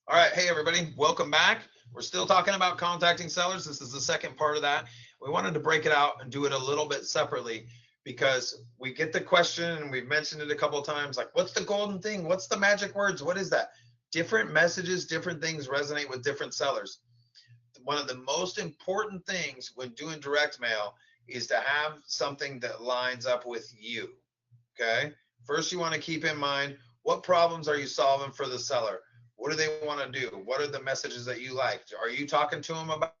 All right, hey everybody, welcome back. We're still talking about contacting sellers. This is the second part of that. We wanted to break it out and do it a little bit separately because we get the question and we've mentioned it a couple of times like, what's the golden thing? What's the magic words? What is that? Different messages, different things resonate with different sellers. One of the most important things when doing direct mail is to have something that lines up with you. Okay. First, you want to keep in mind what problems are you solving for the seller? What do they want to do? What are the messages that you like? Are you talking to them about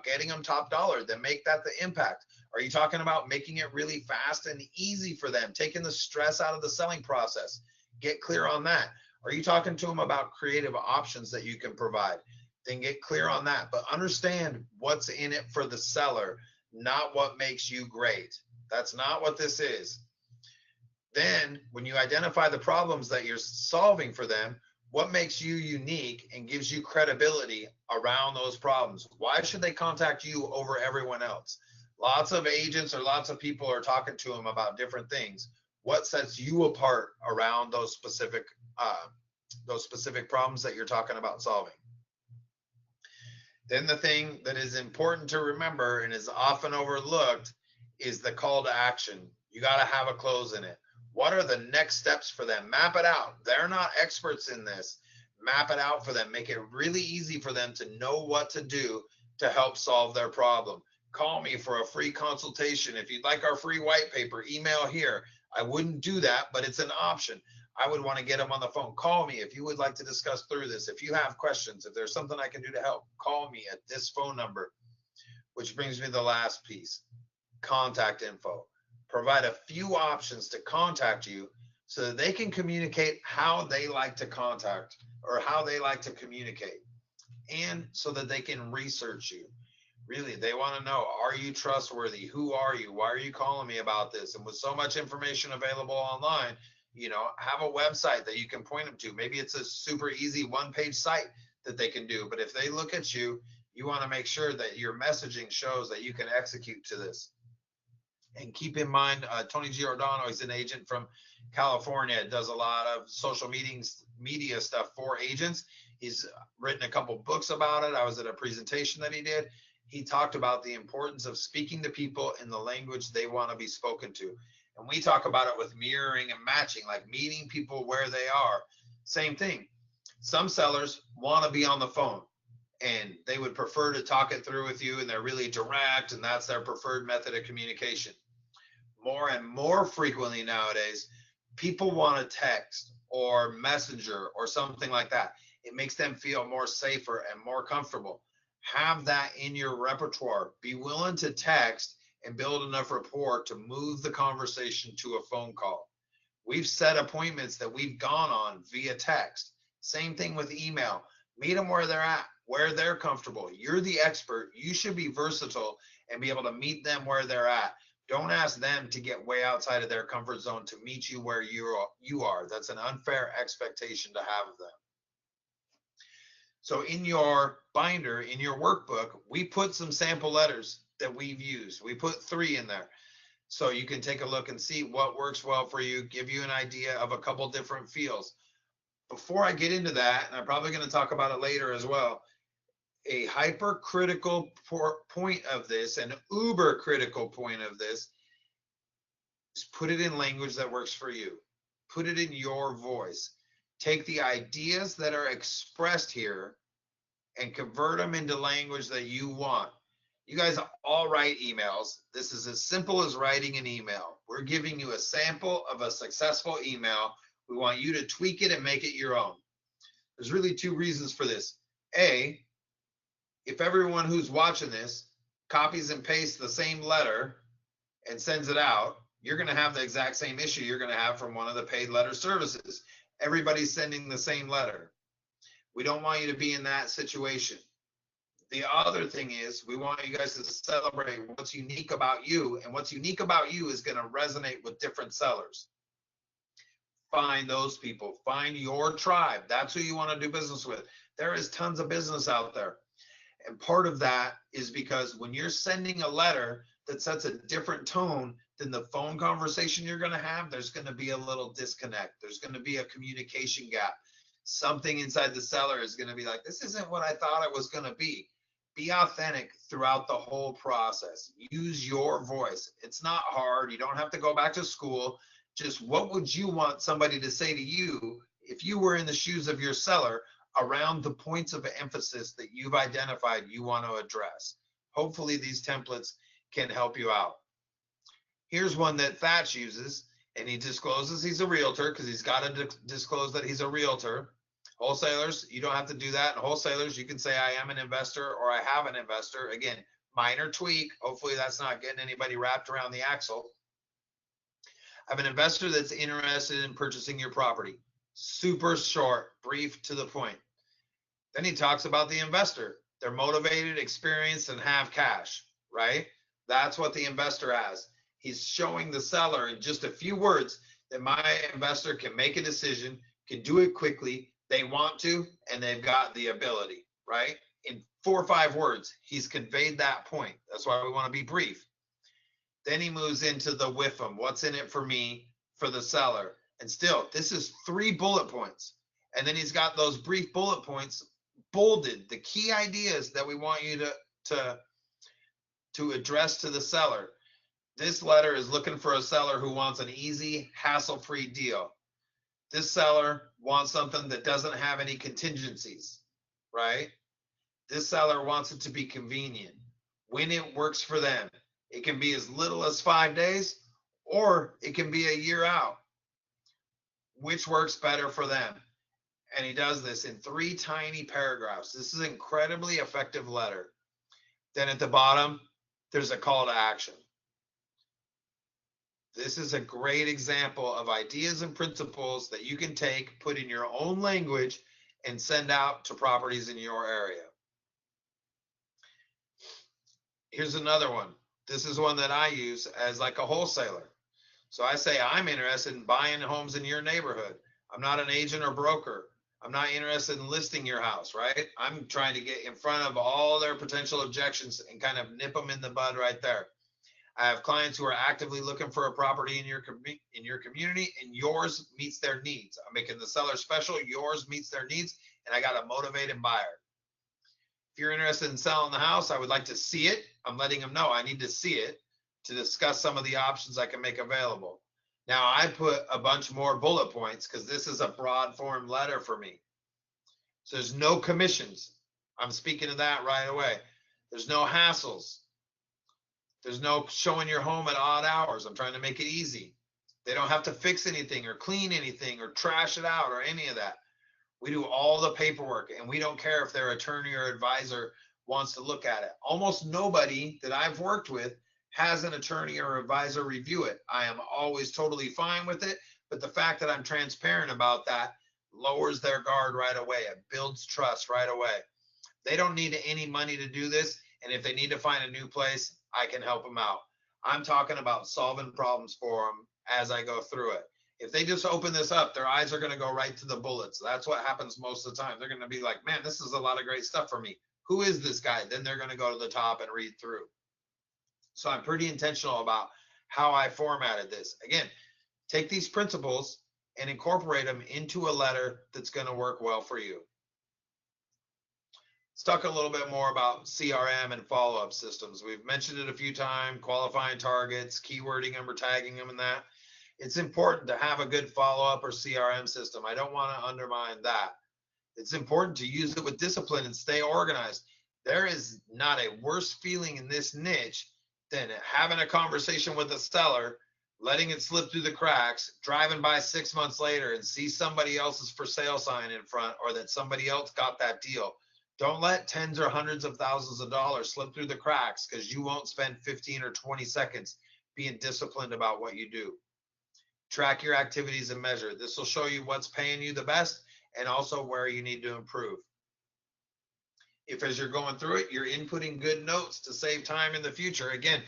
getting them top dollar? Then make that the impact. Are you talking about making it really fast and easy for them, taking the stress out of the selling process? Get clear on that. Are you talking to them about creative options that you can provide? Then get clear on that. But understand what's in it for the seller, not what makes you great. That's not what this is. Then, when you identify the problems that you're solving for them, what makes you unique and gives you credibility around those problems? Why should they contact you over everyone else? Lots of agents or lots of people are talking to them about different things. What sets you apart around those specific problems that you're talking about solving? Then the thing that is important to remember and is often overlooked is the call to action. You got to have a close in it. What are the next steps for them? Map it out. They're not experts in this. Map it out for them. Make it really easy for them to know what to do to help solve their problem. Call me for a free consultation. If you'd like our free white paper, email here. I wouldn't do that, but it's an option. I would want to get them on the phone. Call me if you would like to discuss through this. If you have questions, if there's something I can do to help, call me at this phone number. Which brings me to the last piece, contact info. Provide a few options to contact you so that they can communicate how they like to contact or how they like to communicate, and so that they can research you. Really, they want to know, are you trustworthy? Who are you? Why are you calling me about this? And with so much information available online, have a website that you can point them to. Maybe it's a super easy one-page site that they can do. But if they look at you, you want to make sure that your messaging shows that you can execute to this. And keep in mind, Tony Giordano is an agent from California, does a lot of social media stuff for agents. He's written a couple books about it. I was at a presentation that he did. He talked about the importance of speaking to people in the language they want to be spoken to. And we talk about it with mirroring and matching, like meeting people where they are. Same thing. Some sellers want to be on the phone and they would prefer to talk it through with you, and they're really direct, and that's their preferred method of communication. More and more frequently nowadays, people want to text or messenger or something like that. It makes them feel more safer and more comfortable. Have that in your repertoire. Be willing to text and build enough rapport to move the conversation to a phone call. We've set appointments that we've gone on via text. Same thing with email. Meet them where they're at, where they're comfortable. You're the expert. You should be versatile and be able to meet them where they're at. Don't ask them to get way outside of their comfort zone to meet you where you are. That's an unfair expectation to have of them. So in your binder, in your workbook, we put some sample letters that we've used. We put 3 in there. So you can take a look and see what works well for you, give you an idea of a couple different feels. Before I get into that, and I'm probably going to talk about it later as well, a hypercritical point of this, an uber critical point of this, is put it in language that works for you. Put it in your voice. Take the ideas that are expressed here and convert them into language that you want. You guys all write emails. This is as simple as writing an email. We're giving you a sample of a successful email. We want you to tweak it and make it your own. There's really 2 reasons for this. A, if everyone who's watching this copies and pastes the same letter and sends it out, you're going to have the exact same issue you're going to have from one of the paid letter services. Everybody's sending the same letter. We don't want you to be in that situation. The other thing is we want you guys to celebrate what's unique about you, and what's unique about you is going to resonate with different sellers. Find those people. Find your tribe. That's who you want to do business with. There is tons of business out there. And part of that is because when you're sending a letter that sets a different tone than the phone conversation you're going to have, there's going to be a little disconnect. There's going to be a communication gap. Something inside the seller is going to be like, this isn't what I thought it was going to be. Be authentic throughout the whole process. Use your voice. It's not hard. You don't have to go back to school. Just what would you want somebody to say to you if you were in the shoes of your seller around the points of emphasis that you've identified you want to address? Hopefully these templates can help you out. Here's one that Thatch uses, and he discloses he's a realtor because he's got to disclose that he's a realtor. Wholesalers, you don't have to do that. And wholesalers, you can say I am an investor or I have an investor. Again, minor tweak. Hopefully that's not getting anybody wrapped around the axle. I have an investor that's interested in purchasing your property. Super short, brief, to the point. Then he talks about the investor. They're motivated, experienced, and have cash, right? That's what the investor has. He's showing the seller in just a few words that my investor can make a decision, can do it quickly, they want to, and they've got the ability, right? In 4 or 5 words, he's conveyed that point. That's why we want to be brief. Then he moves into the WIFM. What's in it for me, for the seller? And still, this is 3 bullet points. And then he's got those brief bullet points bolded, the key ideas that we want you to address to the seller. This letter is looking for a seller who wants an easy, hassle-free deal. This seller wants something that doesn't have any contingencies, right? This seller wants it to be convenient when it works for them. It can be as little as 5 days, or it can be a year out. Which works better for them? And he does this in 3 tiny paragraphs. This is an incredibly effective letter. Then at the bottom, there's a call to action. This is a great example of ideas and principles that you can take, put in your own language, and send out to properties in your area. Here's another one. This is one that I use as like a wholesaler. So I say, I'm interested in buying homes in your neighborhood. I'm not an agent or broker. I'm not interested in listing your house, right? I'm trying to get in front of all their potential objections and kind of nip them in the bud right there. I have clients who are actively looking for a property in your community, and yours meets their needs. I'm making the seller special. Yours meets their needs, and I got a motivated buyer. If you're interested in selling the house, I would like to see it. I'm letting them know I need to see it to discuss some of the options I can make available. Now, I put a bunch more bullet points because this is a broad form letter for me. So there's no commissions. I'm speaking to that right away. There's no hassles. There's no showing your home at odd hours. I'm trying to make it easy. They don't have to fix anything or clean anything or trash it out or any of that. We do all the paperwork, and we don't care if their attorney or advisor wants to look at it. Almost nobody that I've worked with has an attorney or advisor review it. I am always totally fine with it, but the fact that I'm transparent about that lowers their guard right away. It builds trust right away. They don't need any money to do this, and if they need to find a new place, I can help them out. I'm talking about solving problems for them as I go through it. If they just open this up, their eyes are going to go right to the bullets. That's what happens most of the time. They're going to be like, man, this is a lot of great stuff for me. Who is this guy? Then they're going to go to the top and read through. So I'm pretty intentional about how I formatted this. Again, take these principles and incorporate them into a letter that's going to work well for you. Let's talk a little bit more about CRM and follow-up systems. We've mentioned it a few times, qualifying targets, keywording them or tagging them in that. It's important to have a good follow-up or CRM system. I don't want to undermine that. It's important to use it with discipline and stay organized. There is not a worse feeling in this niche than having a conversation with a seller, letting it slip through the cracks, driving by 6 months later and see somebody else's for sale sign in front, or that somebody else got that deal. Don't let tens or hundreds of thousands of dollars slip through the cracks because you won't spend 15 or 20 seconds being disciplined about what you do. Track your activities and measure. This will show you what's paying you the best and also where you need to improve. If as you're going through it, you're inputting good notes to save time in the future. Again,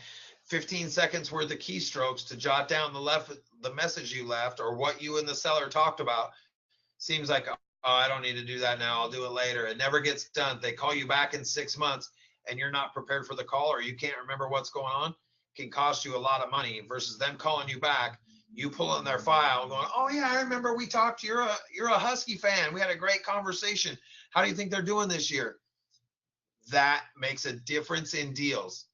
15 seconds worth of keystrokes to jot down the message you left or what you and the seller talked about. Seems like, oh, I don't need to do that now. I'll do it later. It never gets done. They call you back in 6 months and you're not prepared for the call or you can't remember what's going on. It can cost you a lot of money versus them calling you back. You pull in their file going, oh yeah, I remember we talked. You're a Husky fan. We had a great conversation. How do you think they're doing this year? That makes a difference in deals.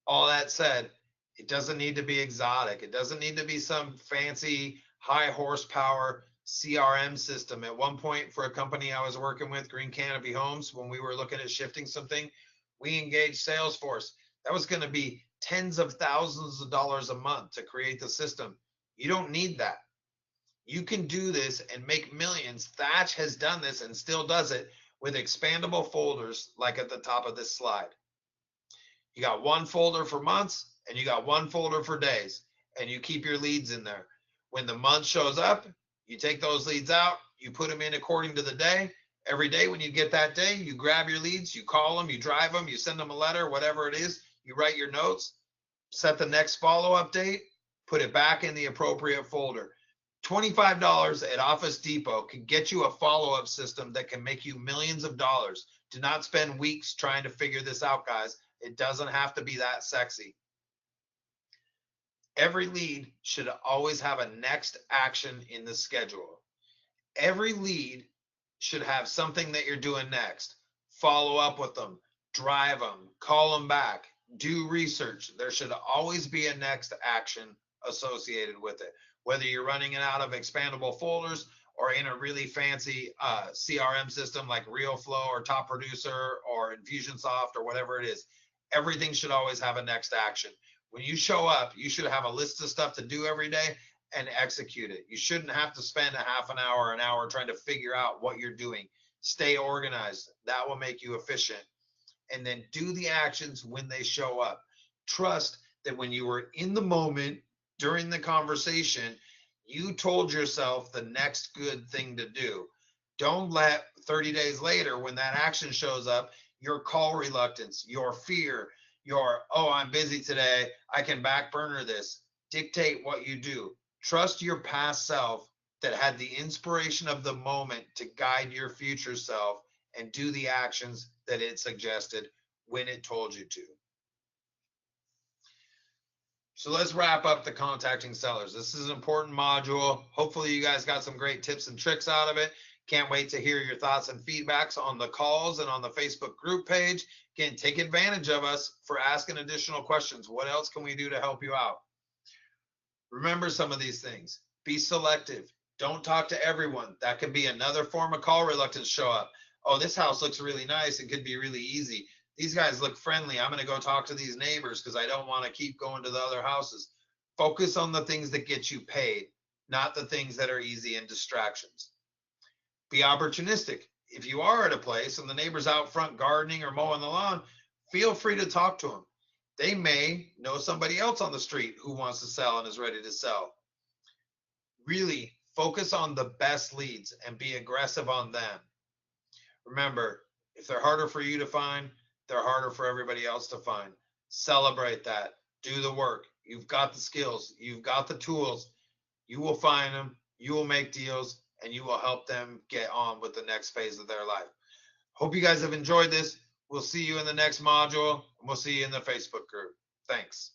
All that said, it doesn't need to be exotic. It doesn't need to be some fancy high horsepower CRM system. At one point, for a company I was working with, Green Canopy Homes, when we were looking at shifting something, we engaged Salesforce. That was going to be tens of thousands of dollars a month to create the system. You don't need that. You can do this and make millions. Thatch has done this and still does it with expandable folders like at the top of this slide. You got one folder for months and you got one folder for days, and you keep your leads in there. When the month shows up, you take those leads out, you put them in according to the day. Every day when you get that day, you grab your leads, you call them, you drive them, you send them a letter, whatever it is, you write your notes, set the next follow-up date, put it back in the appropriate folder. $25 at Office Depot can get you a follow-up system that can make you millions of dollars. Do not spend weeks trying to figure this out, guys. It doesn't have to be that sexy. Every lead should always have a next action in the schedule. Every lead should have something that you're doing next. Follow up with them, drive them, call them back, do research. There should always be a next action associated with it, whether you're running it out of expandable folders or in a really fancy CRM system like RealFlow or Top Producer or Infusionsoft or whatever it is. Everything should always have a next action. When you show up, you should have a list of stuff to do every day and execute it. You shouldn't have to spend a half an hour trying to figure out what you're doing. Stay organized. That will make you efficient. And then do the actions when they show up. Trust that when you were in the moment during the conversation, you told yourself the next good thing to do. Don't let 30 days later, when that action shows up, your call reluctance, your fear, your, oh, I'm busy today, I can back burner this, dictate what you do. Trust your past self that had the inspiration of the moment to guide your future self and do the actions that it suggested when it told you to. So let's wrap up the contacting sellers. This is an important module. Hopefully you guys got some great tips and tricks out of it. Can't wait to hear your thoughts and feedbacks on the calls and on the Facebook group page. Again, take advantage of us for asking additional questions. What else can we do to help you out? Remember some of these things. Be selective. Don't talk to everyone. That could be another form of call reluctance show up. Oh, this house looks really nice. It could be really easy. These guys look friendly. I'm going to go talk to these neighbors because I don't want to keep going to the other houses. Focus on the things that get you paid, not the things that are easy and distractions. Be opportunistic. If you are at a place and the neighbor's out front gardening or mowing the lawn, feel free to talk to them. They may know somebody else on the street who wants to sell and is ready to sell. Really focus on the best leads and be aggressive on them. Remember, if they're harder for you to find, they're harder for everybody else to find. Celebrate that. Do the work. You've got the skills. You've got the tools. You will find them. You will make deals, and you will help them get on with the next phase of their life. Hope you guys have enjoyed this. We'll see you in the next module. We'll see you in the Facebook group. Thanks.